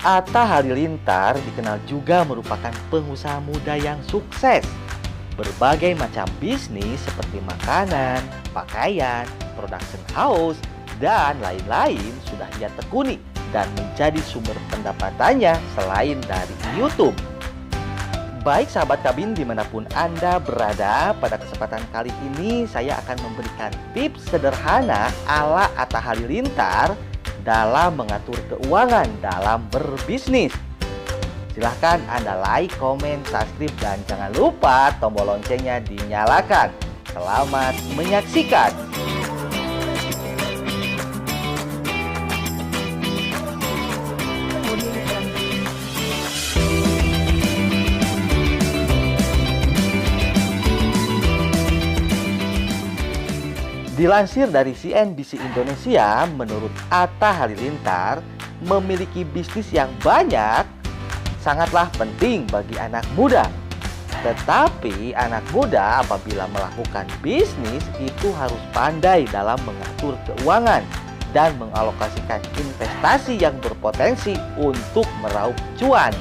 Atta Halilintar dikenal juga merupakan pengusaha muda yang sukses. Berbagai macam bisnis seperti makanan, pakaian, production house, dan lain-lain sudah ia tekuni dan menjadi sumber pendapatannya selain dari YouTube. Baik sahabat kabin dimanapun Anda berada, pada kesempatan kali ini saya akan memberikan tips sederhana ala Atta Halilintar dalam mengatur keuangan dalam berbisnis. Silahkan Anda like, komen, subscribe, dan jangan lupa tombol loncengnya dinyalakan. Selamat menyaksikan! Dilansir dari CNBC Indonesia, menurut Atta Halilintar, memiliki bisnis yang banyak sangatlah penting bagi anak muda. Tetapi anak muda apabila melakukan bisnis itu harus pandai dalam mengatur keuangan dan mengalokasikan investasi yang berpotensi untuk meraup cuan.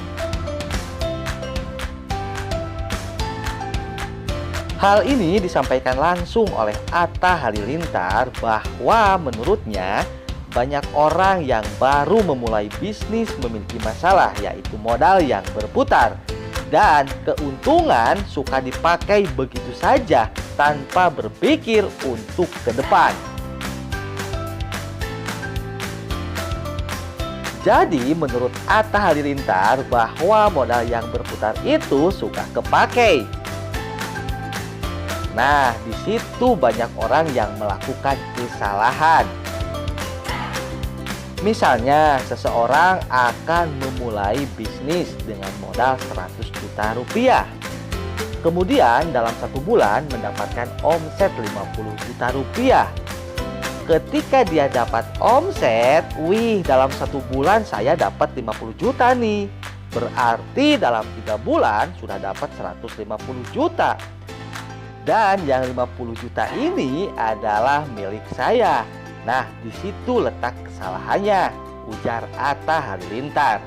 Hal ini disampaikan langsung oleh Atta Halilintar bahwa menurutnya banyak orang yang baru memulai bisnis memiliki masalah, yaitu modal yang berputar dan keuntungan suka dipakai begitu saja tanpa berpikir untuk ke depan. Jadi menurut Atta Halilintar bahwa modal yang berputar itu suka kepakai. Nah, di situ banyak orang yang melakukan kesalahan. Misalnya, seseorang akan memulai bisnis dengan modal 100 juta rupiah. Kemudian dalam 1 bulan mendapatkan omset 50 juta rupiah. Ketika dia dapat omset, dalam 1 bulan saya dapat 50 juta nih. Berarti dalam 3 bulan sudah dapat 150 juta. Dan yang 50 juta ini adalah milik saya. Nah, di situ letak kesalahannya, ujar Atta Halilintar.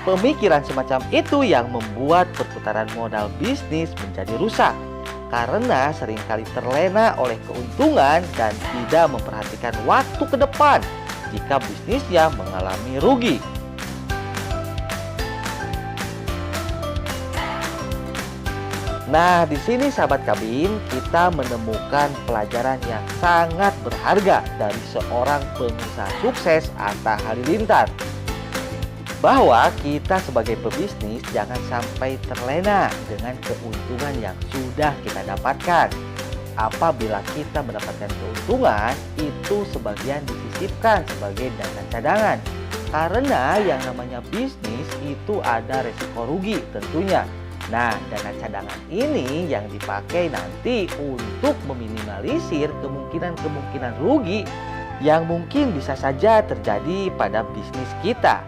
Pemikiran semacam itu yang membuat perputaran modal bisnis menjadi rusak karena seringkali terlena oleh keuntungan dan tidak memperhatikan waktu ke depan jika bisnisnya mengalami rugi. Nah, di sini sahabat kabin, kita menemukan pelajaran yang sangat berharga dari seorang pengusaha sukses Atta Halilintar. Bahwa kita sebagai pebisnis jangan sampai terlena dengan keuntungan yang sudah kita dapatkan. Apabila kita mendapatkan keuntungan, itu sebagian disisipkan sebagai dana cadangan. Karena yang namanya bisnis itu ada resiko rugi tentunya. Nah, dana cadangan ini yang dipakai nanti untuk meminimalisir kemungkinan-kemungkinan rugi yang mungkin bisa saja terjadi pada bisnis kita.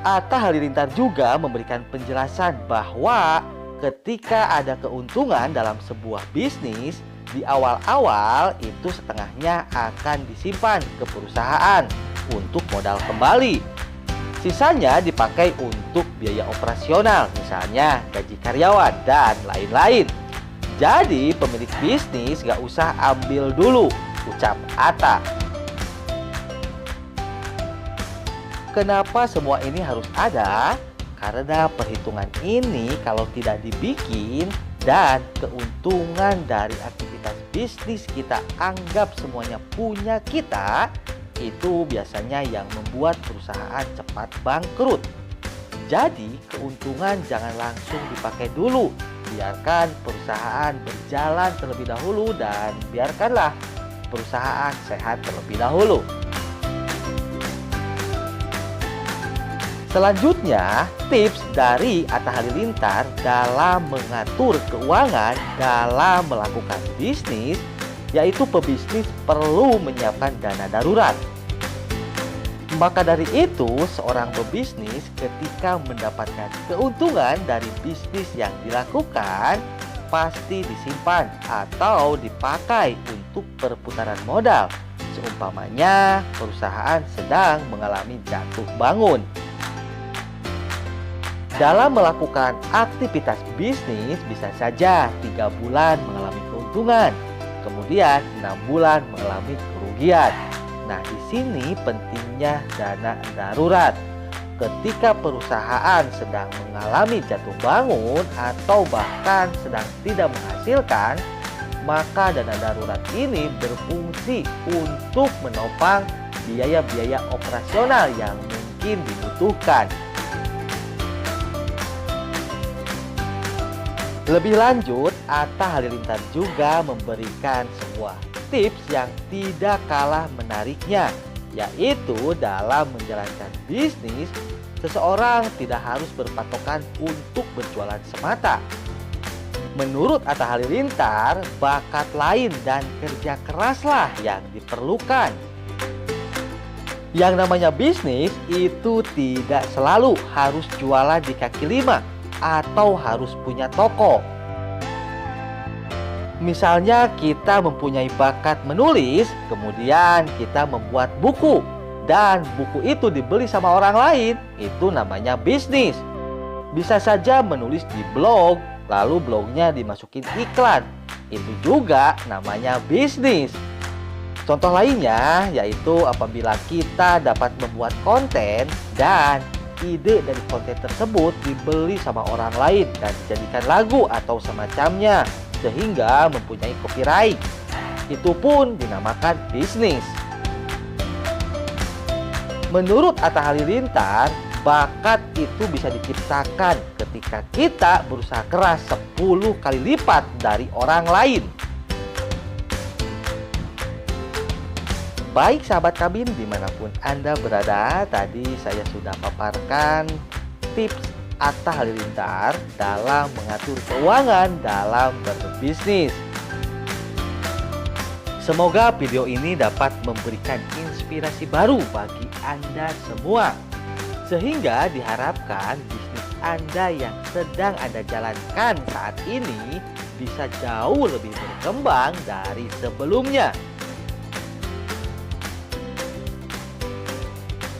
Atta Halilintar juga memberikan penjelasan bahwa ketika ada keuntungan dalam sebuah bisnis, di awal-awal itu setengahnya akan disimpan ke perusahaan untuk modal kembali. Sisanya dipakai untuk biaya operasional, misalnya gaji karyawan dan lain-lain. Jadi pemilik bisnis gak usah ambil dulu, ucap Atta. Kenapa semua ini harus ada? Karena perhitungan ini kalau tidak dibikin dan keuntungan dari aktivitas bisnis kita anggap semuanya punya kita, itu biasanya yang membuat perusahaan cepat bangkrut. Jadi keuntungan jangan langsung dipakai dulu. Biarkan perusahaan berjalan terlebih dahulu dan biarkanlah perusahaan sehat terlebih dahulu. Selanjutnya, tips dari Atta Halilintar dalam mengatur keuangan dalam melakukan bisnis, yaitu pebisnis perlu menyiapkan dana darurat. Maka dari itu, seorang pebisnis ketika mendapatkan keuntungan dari bisnis yang dilakukan, pasti disimpan atau dipakai untuk perputaran modal Seumpamanya perusahaan sedang mengalami jatuh bangun. Dalam melakukan aktivitas bisnis bisa saja 3 bulan mengalami keuntungan, kemudian 6 bulan mengalami kerugian. Nah, di sini pentingnya dana darurat. Ketika perusahaan sedang mengalami jatuh bangun atau bahkan sedang tidak menghasilkan, maka dana darurat ini berfungsi untuk menopang biaya-biaya operasional yang mungkin dibutuhkan. Lebih lanjut, Atta Halilintar juga memberikan sebuah tips yang tidak kalah menariknya, yaitu dalam menjalankan bisnis, seseorang tidak harus berpatokan untuk berjualan semata. Menurut Atta Halilintar, bakat lain dan kerja keraslah yang diperlukan. Yang namanya bisnis itu tidak selalu harus jualan di kaki lima atau harus punya toko. Misalnya kita mempunyai bakat menulis, kemudian kita membuat buku, dan buku itu dibeli sama orang lain, itu namanya bisnis. Bisa saja menulis di blog, lalu blognya dimasukin iklan, itu juga namanya bisnis. Contoh lainnya yaitu apabila kita dapat membuat konten dan ide dari konten tersebut dibeli sama orang lain dan dijadikan lagu atau semacamnya, sehingga mempunyai copyright. Itu pun dinamakan bisnis. Menurut Atta Halilintar, bakat itu bisa diciptakan ketika kita berusaha keras 10 kali lipat dari orang lain. Baik sahabat kabin, dimanapun Anda berada, tadi saya sudah paparkan tips Atta Halilintar dalam mengatur keuangan dalam berbisnis. Semoga video ini dapat memberikan inspirasi baru bagi Anda semua, sehingga diharapkan bisnis Anda yang sedang Anda jalankan saat ini bisa jauh lebih berkembang dari sebelumnya.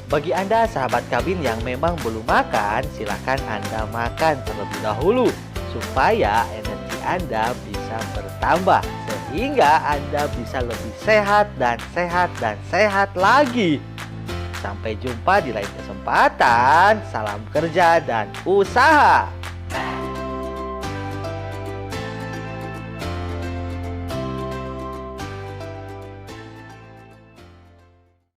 Bagi Anda sahabat kabin yang memang belum makan, silakan Anda makan terlebih dahulu supaya energi Anda bisa bertambah, sehingga Anda bisa lebih sehat dan sehat lagi. Sampai jumpa di lain kesempatan. Salam kerja dan usaha.